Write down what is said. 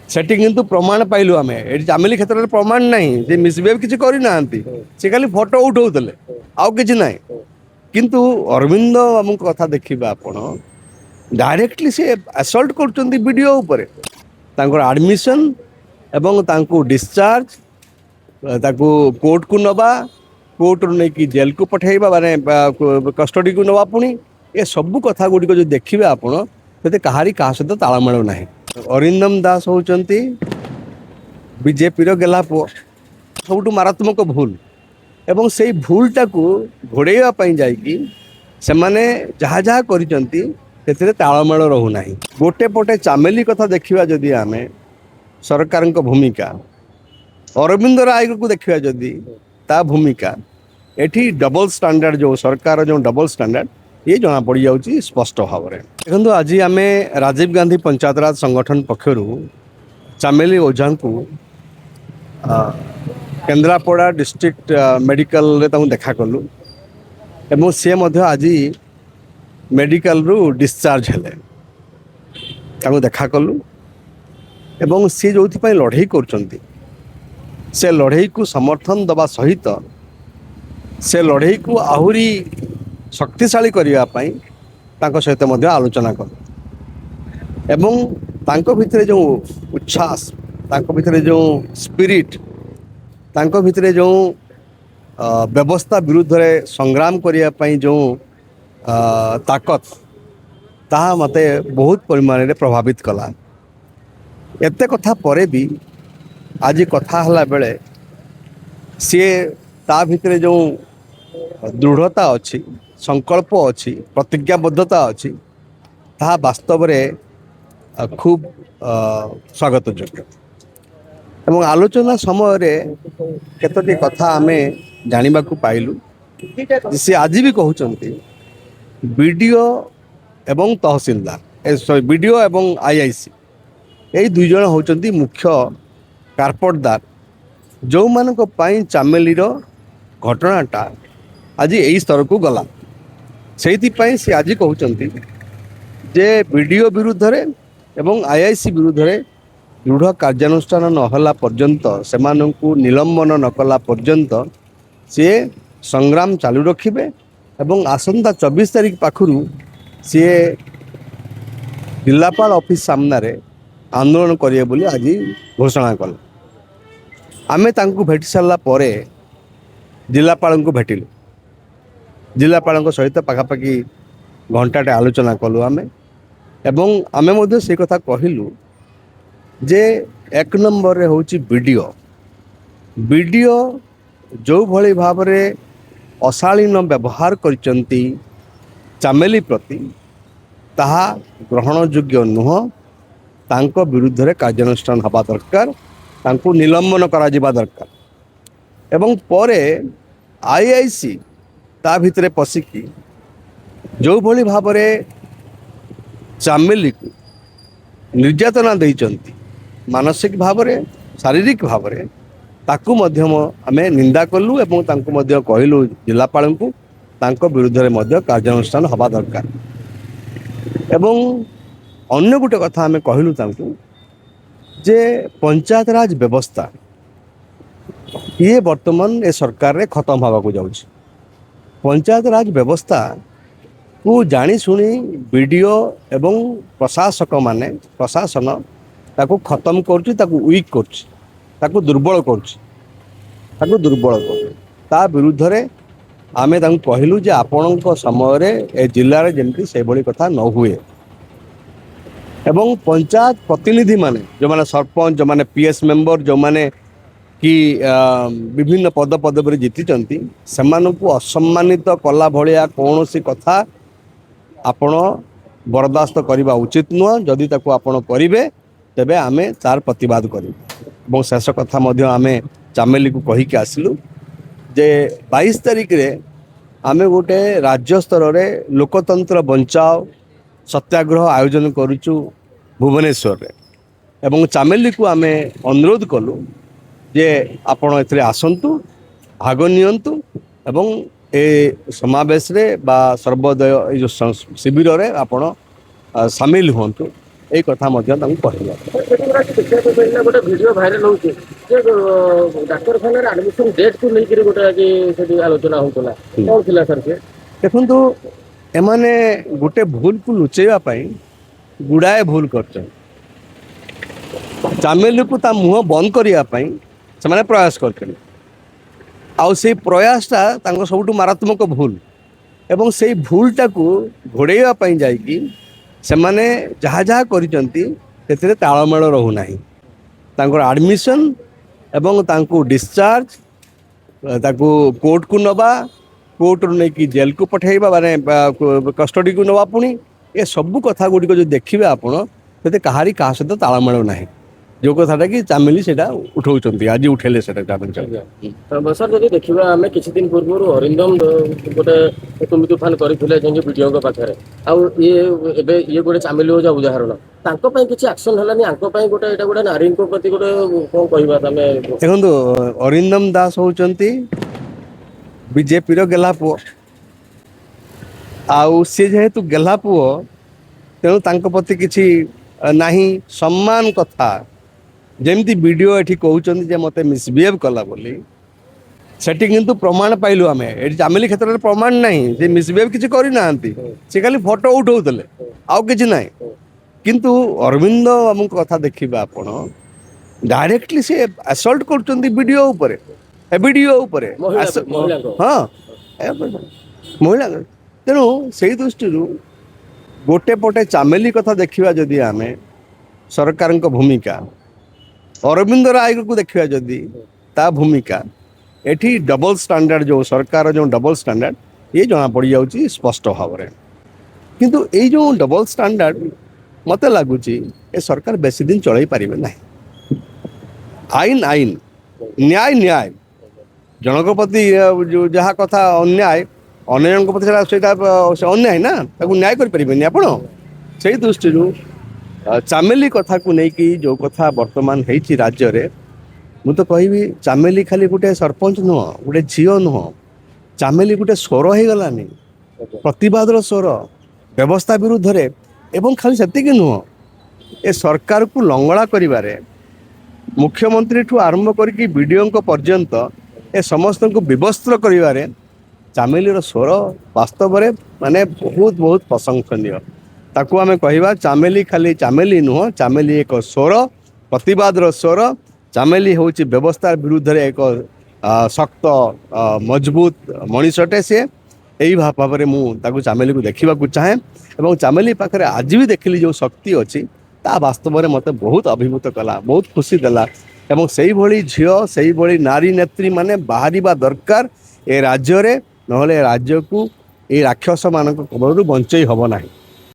सेठी किंतु प्रमाण पाइलु आमे एठी चामेली क्षेत्र में प्रमाण नहीं जे मिसबिहेव किछि करि नांती से खाली फोटो उठाउतले आउ किछि नाही किंतु अरविंद बाबू कथा देखिबा आपण डायरेक्टली से असल्ट करचंती वीडियो ऊपर तांकर एडमिशन एवं तांको डिस्चार्ज ताको कोर्ट को नबा कोर्ट रू नहीं कि जेल को पठेबा माने कस्टडी को नबा पुनी ए सब कथा गुडी को जो देखिबे आपण ते कहारी कहा सहित तालमेल नाही अरिंदम दास होचंती बीजेपी रो गेला पो सबुठु मारात्मक भूल एवं से भूलटा को घोड़ेवा पई जाई कि से माने जहा जहा करिसंती तेरे तालमेल रहू नाही गोटे पटे चामेली कथा देखिबा जदी आमे सरकार को भूमिका अरविंद राय को देखिबा जदी ता भूमिका एठी डबल स्टैंडर्ड जो सरकार जो डबल स्टैंडर्ड ये जना पड़ जाउची स्पष्ट भाव में देखो आज आम राजीव गांधी पंचायत राज संगठन पक्षर चामेली ओझा को केन्द्रापड़ा डिस्ट्रिक्ट मेडिकल रे देखा कलु एवं सी आज मेडिकल रू डिस्चार्ज हेले देखा कलु एवं सी जो लड़ाई कर से लड़ाई को समर्थन दबा सहित से लड़ाई को आहुरी शक्तिशाली करने सहित आलोचना कल एवं तांको भितरे जो उच्छ्वास तांको भितरे जो स्पिरिट तांको भितरे जो व्यवस्था विरुद्ध रे संग्राम करने जो ताकत ताहा मते बहुत परिमाण रे प्रभावित कला एते कथा परे भी आज कथा हला बेले सी ता भितरे जो दृढ़ता अच्छी संकल्प अच्छी प्रतिज्ञाबद्धता अच्छी ताहा वास्तव रे खूब स्वागत योग्य एवं आलोचना समय रे केतोटी कथा आमे जानिबा को पाइलु से आज भी कहउचंती बीडीओ एवं तहसीलदार सॉरी बीडीओ एवं आईआईसी यही दुई जन होचंती मुख्य कारपटदार जो मानक पाई चामेली रो घटनाटा आज यही स्तर को गला से आज कहउचंती जे बीडीओ विरुद्ध रे एवं आईआईसी विरुद्ध रे दृढ़ कार्यानुष्ठान नहला पर्यंत सेमानंकु निलंबन नकला पर्यंत सी संग्राम चालू रखिबे एवं आसंता 24 तारीख पाखरु सी जिलापाल ऑफिस सामने रे आंदोलन करिए बोली आज घोषणा कल आमे तांकु भेटी सारला परे जिलापाल को भेटिलु जिलापाल सहित पाखापाखि घंटाटे आलोचना कलु आमे एवं आमे मध्य से कथा कहिलु जे एक नंबर रे होची वीडियो जो भली भाव रे अशालीन व्यवहार करचंती चामेली प्रति ताहा ग्रहण योग्य नुह तांको विरुद्ध रे कार्यानुष्ठान हवा दरकार तांको निलंबन करा जिबा दरकार एवं परे आईआईसी ता भितरे पसिकी जो भली भाव रे चामेली को निर्यातना देइचंती मानसिक भाव रे शारीरिक भाव रे ताकू मध्यम आमे निंदा कलु एवं तांको मध्य कहिलु जिलापाल को तांको विरुद्ध रे मध्य कार्यानुष्ठान हवा दरकार एवं अन्य गोटे कथा आमे कहिलु तांको जे पंचायत राज व्यवस्था ये वर्तमान ए सरकार रे खत्म हवा को जाउछि पंचायत राज व्यवस्था को जानी सुनी वीडियो एवं प्रशासक माने प्रशासन ताको खत्म करछि ताको वीक करछि ताको दुर्बल करछि ताको दुर्बल कर ता विरुद्ध रे आमे तांको कहिलु जे आपणक समय रे ए जिल्ला रे जेमति से बळी कथा न हुए एवं पंचायत प्रतिनिधि माने जो माने सरपंच जो माने पीएस मेंबर जो माने कि विभिन्न पद पदवी जीति सेमानंकु असम्मानित कला भलिया कौनसी कथा आपण बर्दास्त करवा उचित नुह जदि ताको आपण करिवे तेबे आमे तार प्रतिवाद करिबु और शेष कथा मध्य आमे चामेली को कहिके आसिलु जे 22 तारीख रे आमे गोटे राज्य स्तर रे लोकतंत्र बंचाओ सत्याग्रह आयोजन करूचु भुवनेश्वर रे एवं चामेली को आमे अनुरोध कलु जे आपण एथरे आसंतु भाग नियंतु एवं ए समावेश रे बा सर्वोदय जो शिविर रे आपण शामिल होंतु ଏଇ କଥା ମଧ୍ୟ ତାଙ୍କୁ କହିଲେ। ଦେଖିବାକୁ ମିଳିଲା ଗୋଟେ ଭିଡିଓ ଭାଇରାଲ ହଉଛି ଯେ ଡାକ୍ତରଖାନାରେ ଆଡମିସନ ଡେଟ୍ କୁ ନେଇକରି ଗୋଟେ ଆଜି ସେଠି ଆଲୋଚନା ହଉଥିଲା, କଣ ଥିଲା ସାର୍ ସେ? ଦେଖନ୍ତୁ, ଏମାନେ ଗୋଟେ ଭୁଲକୁ ଲୁଚେଇବା ପାଇଁ ଗୁଡ଼ାଏ ଭୁଲ କରିଛନ୍ତି। ଚାମେଲିକୁ ତା ମୁହଁ ବନ୍ଦ କରିବା ପାଇଁ ସେମାନେ ପ୍ରୟାସ କରିଛନ୍ତି, ଆଉ ସେଇ ପ୍ରୟାସଟା ତାଙ୍କ ସବୁଠୁ ମାରାତ୍ମକ ଭୁଲ। ଏବଂ ସେଇ ଭୁଲଟାକୁ ଘୋଡ଼େଇବା ପାଇଁ ଯାଇକି ସେମାନେ ଯାହା ଯାହା କରିଛନ୍ତି ସେଥିରେ ତାଳମେଳ ରହୁନାହିଁ। ତାଙ୍କର ଆଡ଼ମିସନ୍ ଏବଂ ତାଙ୍କୁ ଡିସଚାର୍ଜ, ତାକୁ କୋର୍ଟକୁ ନେବା, କୋର୍ଟରୁ ନେଇକି ଜେଲକୁ ପଠାଇବା, ମାନେ କଷ୍ଟଡିକୁ ନେବା, ପୁଣି ଏ ସବୁ କଥା ଗୁଡ଼ିକ ଯଦି ଦେଖିବେ ଆପଣ, ସେତେ କାହାରି କାହା ସହିତ ତାଳମେଳ ନାହିଁ। ଯେଉଁ କଥାଟା କି ଚାମେଲି ସେଇଟା ଉଠଉଛନ୍ତି, ଆଜି ଉଠେଇଲେ ସେଇଟା ଚାମେଲି। ସାର୍ ଯଦି ଦେଖିବା ଆମେ କିଛି ଦିନ ପୂର୍ବରୁ ଅରିନ୍ଦମ ଗୋଟେ ତୁମି ତୁଫାନ କରିଥିଲେ ଯାଇକି ବିଡିଓଙ୍କ ପାଖରେ, ଆଉ ଏବେ ଗୋଟେ ଚାମେଲି ହେଉଛି ଉଦାହରଣ। ତାଙ୍କ ପାଇଁ କିଛି ଆକ୍ସନ ହେଲାନି, ଆଙ୍କ ପାଇଁ ଏଇଟା ଗୋଟେ ନାରୀଙ୍କ ପ୍ରତି ଗୋଟେ କଣ କହିବା ତମେ? ଦେଖନ୍ତୁ, ଅରିନ୍ଦମ ଦାସ ହଉଛନ୍ତି ବିଜେପିର ଗେହ୍ଲା ପୁଅ, ଆଉ ସେ ଯେହେତୁ ଗେହ୍ଲା ପୁଅ ତେଣୁ ତାଙ୍କ ପ୍ରତି କିଛି ନାହିଁ ସମ୍ମାନ କଥା। ଯେମିତି ଭିଡ଼ିଓ ଏଠି କହୁଛନ୍ତି ଯେ ମୋତେ ମିସବିହେଭ୍ କଲା ବୋଲି, ସେଠି କିନ୍ତୁ ପ୍ରମାଣ ପାଇଲୁ ଆମେ। ଏଠି ଚାମେଲି କ୍ଷେତ୍ରରେ ପ୍ରମାଣ ନାହିଁ, ଯେ ମିସବିହେଭ୍ କିଛି କରିନାହାନ୍ତି, ସେ ଖାଲି ଫଟୋ ଉଠଉଥିଲେ, ଆଉ କିଛି ନାହିଁ। କିନ୍ତୁ ଅରବିନ୍ଦ ବାବୁଙ୍କ କଥା ଦେଖିବେ ଆପଣ, ଡାଇରେକ୍ଟଲି ସେ ଆସଲ୍ଟ କରୁଛନ୍ତି ଭିଡ଼ିଓ ଉପରେ, ଭିଡ଼ିଓ ଉପରେ। ହଁ, ମହିଳା। ତେଣୁ ସେଇ ଦୃଷ୍ଟିରୁ ଗୋଟେ ପଟେ ଚାମେଲି କଥା ଦେଖିବା ଯଦି ଆମେ, ସରକାରଙ୍କ ଭୂମିକା, ଅରବିନ୍ଦ ରାୟକୁ ଦେଖିବା ଯଦି ତା ଭୂମିକା, ଏଠି ଡବଲ ଷ୍ଟାଣ୍ଡାର୍ଡ, ଯେଉଁ ସରକାର ଯେଉଁ ଡବଲ ଷ୍ଟାଣ୍ଡାର୍ଡ, ଇଏ ଜଣାପଡ଼ିଯାଉଛି ସ୍ପଷ୍ଟ ଭାବରେ। କିନ୍ତୁ ଏଇ ଯେଉଁ ଡବଲ ଷ୍ଟାଣ୍ଡାର୍ଡ, ମୋତେ ଲାଗୁଛି ଏ ସରକାର ବେଶୀ ଦିନ ଚଳେଇ ପାରିବେ ନାହିଁ। ଆଇନ ଆଇନ, ନ୍ୟାୟ ନ୍ୟାୟ। ଜଣଙ୍କ ପ୍ରତି ଯାହା କଥା ଅନ୍ୟାୟ, ଅନ୍ୟ ଜଣଙ୍କ ପ୍ରତି ସେଇଟା ଅନ୍ୟାୟ ନା, ତାକୁ ନ୍ୟାୟ କରିପାରିବେନି ଆପଣ। ସେଇ ଦୃଷ୍ଟିରୁ ଚାମେଲି କଥାକୁ ନେଇକି ଯେଉଁ କଥା ବର୍ତ୍ତମାନ ହେଇଛି ରାଜ୍ୟରେ, ମୁଁ ତ କହିବି ଚାମେଲି ଖାଲି ଗୋଟେ ସରପଞ୍ଚ ନୁହଁ, ଗୋଟେ ଝିଅ ନୁହଁ, ଚାମେଲି ଗୋଟେ ସ୍ୱର ହେଇଗଲାନି, ପ୍ରତିବାଦର ସ୍ୱର, ବ୍ୟବସ୍ଥା ବିରୁଦ୍ଧରେ। ଏବଂ ଖାଲି ସେତିକି ନୁହଁ, ଏ ସରକାରକୁ ଲଙ୍ଗଳା କରିବାରେ, ମୁଖ୍ୟମନ୍ତ୍ରୀଠୁ ଆରମ୍ଭ କରିକି ବିଡିଓଙ୍କ ପର୍ଯ୍ୟନ୍ତ ଏ ସମସ୍ତଙ୍କୁ ବିବସ୍ତ୍ର କରିବାରେ ଚାମେଲିର ସ୍ୱର ବାସ୍ତବରେ ମାନେ ବହୁତ ବହୁତ ପ୍ରଶଂସନୀୟ। ତାକୁ ଆମେ କହିବା ଚାମେଲି ଖାଲି ଚାମେଲି ନୁହଁ, ଚାମେଲି ଏକ ସ୍ୱର, ପ୍ରତିବାଦର ସ୍ୱର। ଚାମେଲି ହେଉଛି ବ୍ୟବସ୍ଥା ବିରୁଦ୍ଧରେ ଏକ ଶକ୍ତ ମଜବୁତ ମଣିଷଟେ। ସେ ଏଇ ଭାବରେ ମୁଁ ତାକୁ ଚାମେଲିକୁ ଦେଖିବାକୁ ଚାହେଁ, ଏବଂ ଚାମେଲି ପାଖରେ ଆଜି ବି ଦେଖିଲି ଯେଉଁ ଶକ୍ତି ଅଛି, ତା ବାସ୍ତବରେ ମୋତେ ବହୁତ ଅଭିଭୂତ କଲା, ବହୁତ ଖୁସି ଦେଲା। ଏବଂ ସେଇଭଳି ଝିଅ, ସେଇଭଳି ନାରୀ ନେତ୍ରୀ ମାନେ ବାହାରିବା ଦରକାର ଏ ରାଜ୍ୟରେ, ନହେଲେ ରାଜ୍ୟକୁ ଏଇ ରାକ୍ଷସମାନଙ୍କ କବଳରୁ ବଞ୍ଚେଇ ହେବ ନାହିଁ।